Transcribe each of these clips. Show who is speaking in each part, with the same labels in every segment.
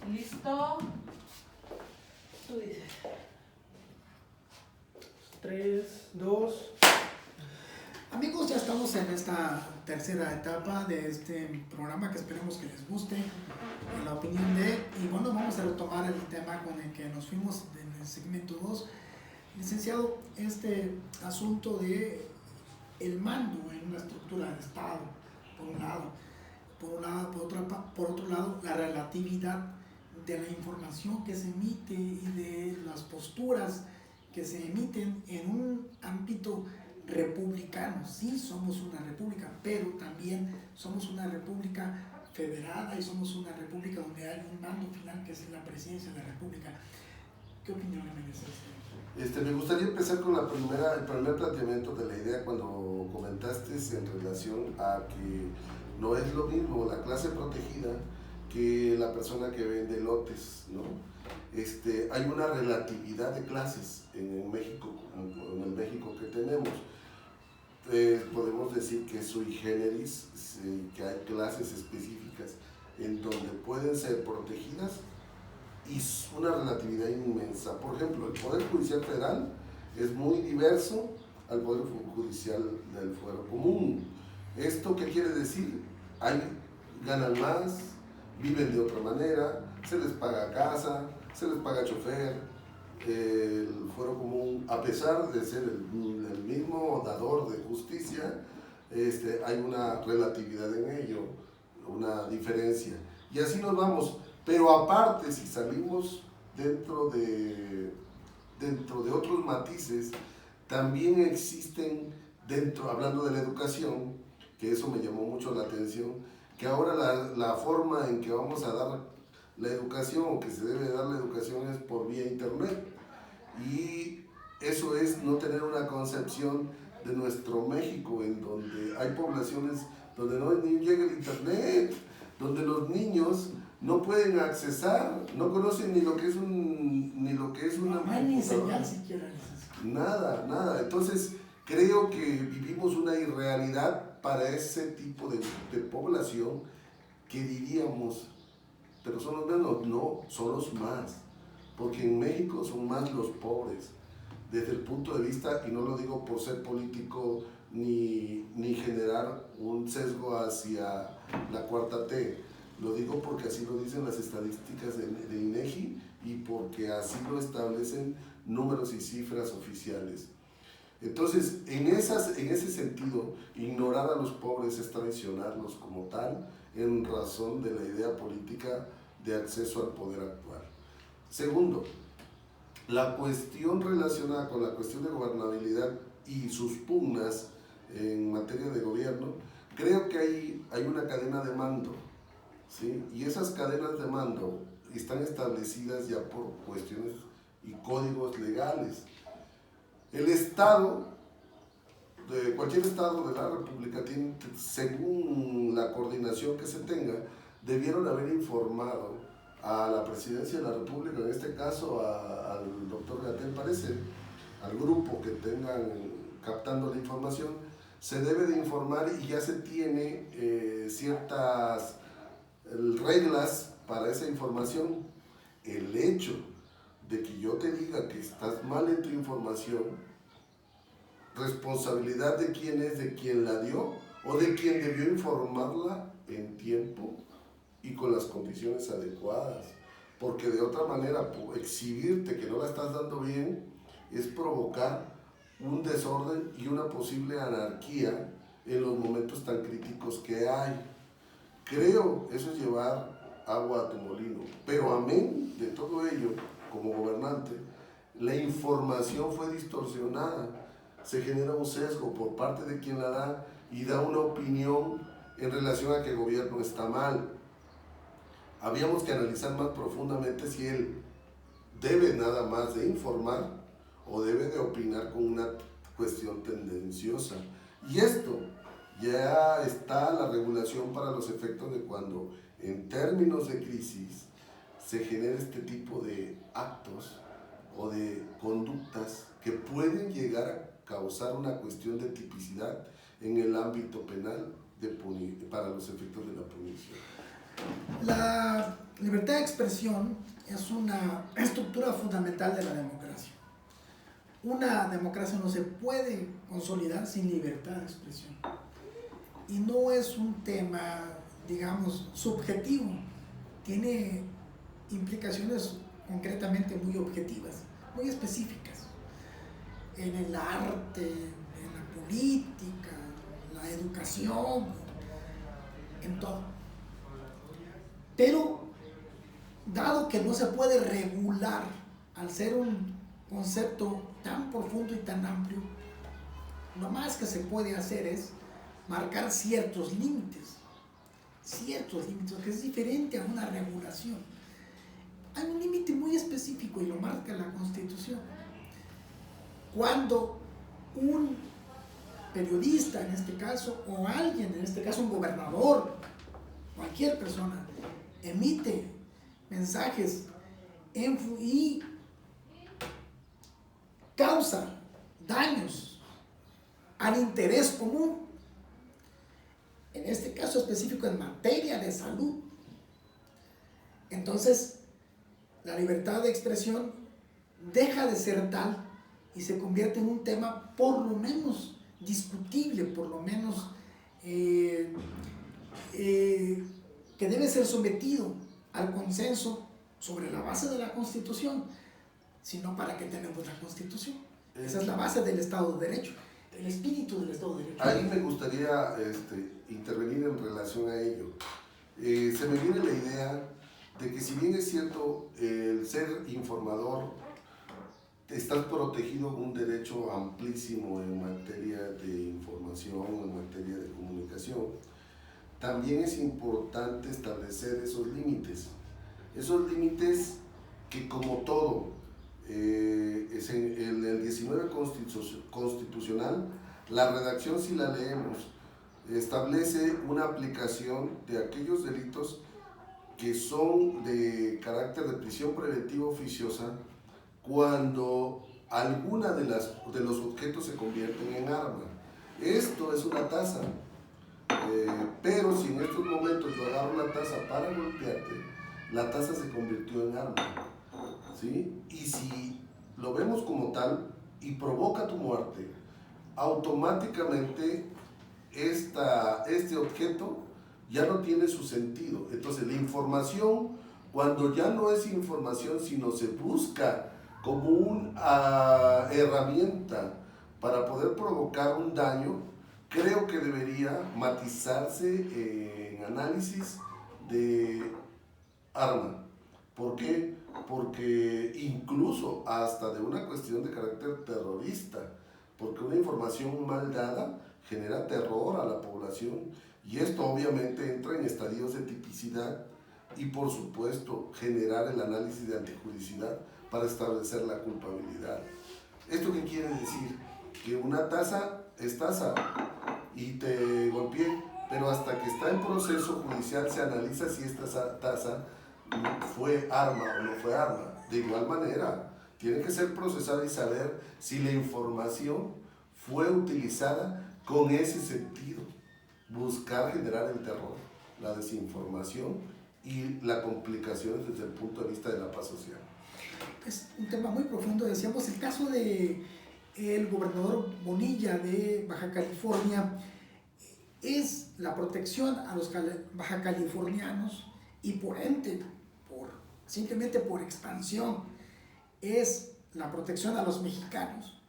Speaker 1: ¿Listo? Tú dices.
Speaker 2: 3, 2.
Speaker 3: Amigos, ya estamos en esta tercera etapa de este programa que esperemos que les guste, en la opinión de, y bueno, vamos a retomar el tema con el que nos fuimos en el segmento 2. Licenciado, este asunto de el mando en una estructura del Estado, por otro lado, la relatividad de la información que se emite y de las posturas que se emiten en un ámbito republicano. Sí, somos una república, pero también somos una república federada y somos una república donde hay un mando final que es la presidencia de la república. ¿Qué opinión le merece usted?
Speaker 4: Me gustaría empezar con el primer planteamiento de la idea cuando comentaste en relación a que no es lo mismo la clase protegida que la persona que vende lotes, ¿no? Hay una relatividad de clases en el México que tenemos. Podemos decir que sui generis, que hay clases específicas en donde pueden ser protegidas y una relatividad inmensa. Por ejemplo, el Poder Judicial Federal es muy diverso al Poder Judicial del Fuero Común. ¿Esto qué quiere decir? Ganan más, viven de otra manera, se les paga casa, se les paga chofer. El Fuero Común, a pesar de ser el mismo dador de justicia, hay una relatividad en ello, una diferencia. Y así nos vamos. Pero aparte, si salimos dentro de otros matices, también existen hablando de la educación, que eso me llamó mucho la atención, que ahora la forma en que vamos a dar la educación, o que se debe dar la educación, es por vía internet. Y eso es no tener una concepción de nuestro México, en donde hay poblaciones donde no llega el internet, donde los niños no pueden accesar, no conocen ni lo que es una
Speaker 3: no hay ni señal siquiera.
Speaker 4: Nada. Entonces creo que vivimos una irrealidad para ese tipo de población que diríamos, pero son los menos. No, son los más, porque en México son más los pobres desde el punto de vista, y no lo digo por ser político ni generar un sesgo hacia la cuarta T. Lo digo porque así lo dicen las estadísticas de INEGI y porque así lo establecen números y cifras oficiales. Entonces, en ese sentido, ignorar a los pobres es traicionarlos como tal, en razón de la idea política de acceso al poder actual. Segundo, la cuestión relacionada con la cuestión de gobernabilidad y sus pugnas en materia de gobierno, creo que hay una cadena de mando, ¿sí? Y esas cadenas de mando están establecidas ya por cuestiones y códigos legales. El Estado, cualquier Estado de la República, tiene, según la coordinación que se tenga, debieron haber informado a la Presidencia de la República, en este caso al doctor Gatell, parece, al grupo que tengan captando la información, se debe de informar y ya se tiene ciertas reglas para esa información. El hecho de que yo te diga que estás mal en tu información, responsabilidad de quién es, de quién la dio o de quien debió informarla en tiempo y con las condiciones adecuadas, porque de otra manera exhibirte que no la estás dando bien es provocar un desorden y una posible anarquía en los momentos tan críticos que hay. Creo eso es llevar agua a tu molino, pero amén de todo ello, como gobernante, la información fue distorsionada, se genera un sesgo por parte de quien la da y da una opinión en relación a que el gobierno está mal. Habíamos que analizar más profundamente si él debe nada más de informar o debe de opinar con una cuestión tendenciosa. Y esto ya está la regulación para los efectos de cuando en términos de crisis se genera este tipo de actos o de conductas que pueden llegar a causar una cuestión de tipicidad en el ámbito penal para los efectos de la punición.
Speaker 3: La libertad de expresión es una estructura fundamental de la democracia. Una democracia no se puede consolidar sin libertad de expresión. Y no es un tema, digamos, subjetivo. Tiene implicaciones concretamente muy objetivas, muy específicas. En el arte, en la política, en la educación, en todo. Pero, dado que no se puede regular al ser un concepto tan profundo y tan amplio, lo más que se puede hacer es marcar ciertos límites, que es diferente a una regulación. Hay un límite muy específico y lo marca la Constitución. Cuando un periodista, en este caso, o alguien, en este caso un gobernador, cualquier persona, emite mensajes y causa daños al interés común, en este caso específico en materia de salud, entonces la libertad de expresión deja de ser tal y se convierte en un tema por lo menos discutible, por lo menos que debe ser sometido al consenso sobre la base de la Constitución, sino para qué tenemos la Constitución. Esa es la base del Estado de Derecho, el espíritu del Estado de Derecho.
Speaker 4: Ahí me gustaría intervenir en relación a ello. Se me viene la idea de que si bien es cierto el ser informador, estás protegido un derecho amplísimo en materia de información, en materia de comunicación, también es importante establecer esos límites que como todo, es en el 19 constitucional, la redacción, si la leemos, establece una aplicación de aquellos delitos que son de carácter de prisión preventiva oficiosa cuando alguna de los objetos se convierten en arma. Esto es una taza, pero si en estos momentos yo agarro la taza para golpearte, la taza se convirtió en arma, ¿sí? Y si lo vemos como tal y provoca tu muerte, automáticamente este objeto ya no tiene su sentido. Entonces la información, cuando ya no es información, sino se busca como una herramienta para poder provocar un daño, creo que debería matizarse en análisis de arma. ¿Por qué? Porque incluso hasta de una cuestión de carácter terrorista, porque una información mal dada genera terror a la población y esto obviamente entra en estadios de tipicidad y por supuesto generar el análisis de antijuricidad para establecer la culpabilidad. ¿Esto qué quiere decir? Que una taza es taza y te golpeé, pero hasta que está en proceso judicial se analiza si esta taza fue arma o no fue arma. De igual manera, tiene que ser procesada y saber si la información fue utilizada con ese sentido, buscar generar el terror, la desinformación y las complicaciones desde el punto de vista de la paz social.
Speaker 3: Es un tema muy profundo. Decíamos el caso de el gobernador Bonilla de Baja California es la protección a los baja californianos y por ende, simplemente por expansión, es la protección a los mexicanos.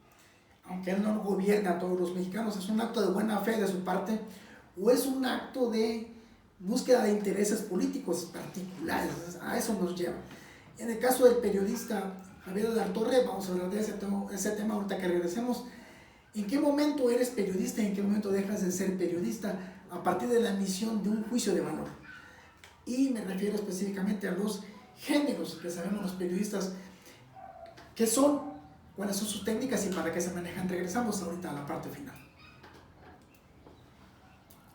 Speaker 3: Aunque él no gobierna a todos los mexicanos, es un acto de buena fe de su parte o es un acto de búsqueda de intereses políticos particulares. A eso nos lleva. En el caso del periodista Javier de la Torre, vamos a hablar de ese tema ahorita que regresemos. ¿En qué momento eres periodista y en qué momento dejas de ser periodista a partir de la emisión de un juicio de valor? Y me refiero específicamente a los géneros que sabemos los periodistas qué son, cuáles son sus técnicas y para qué se manejan. Regresamos ahorita a la parte final.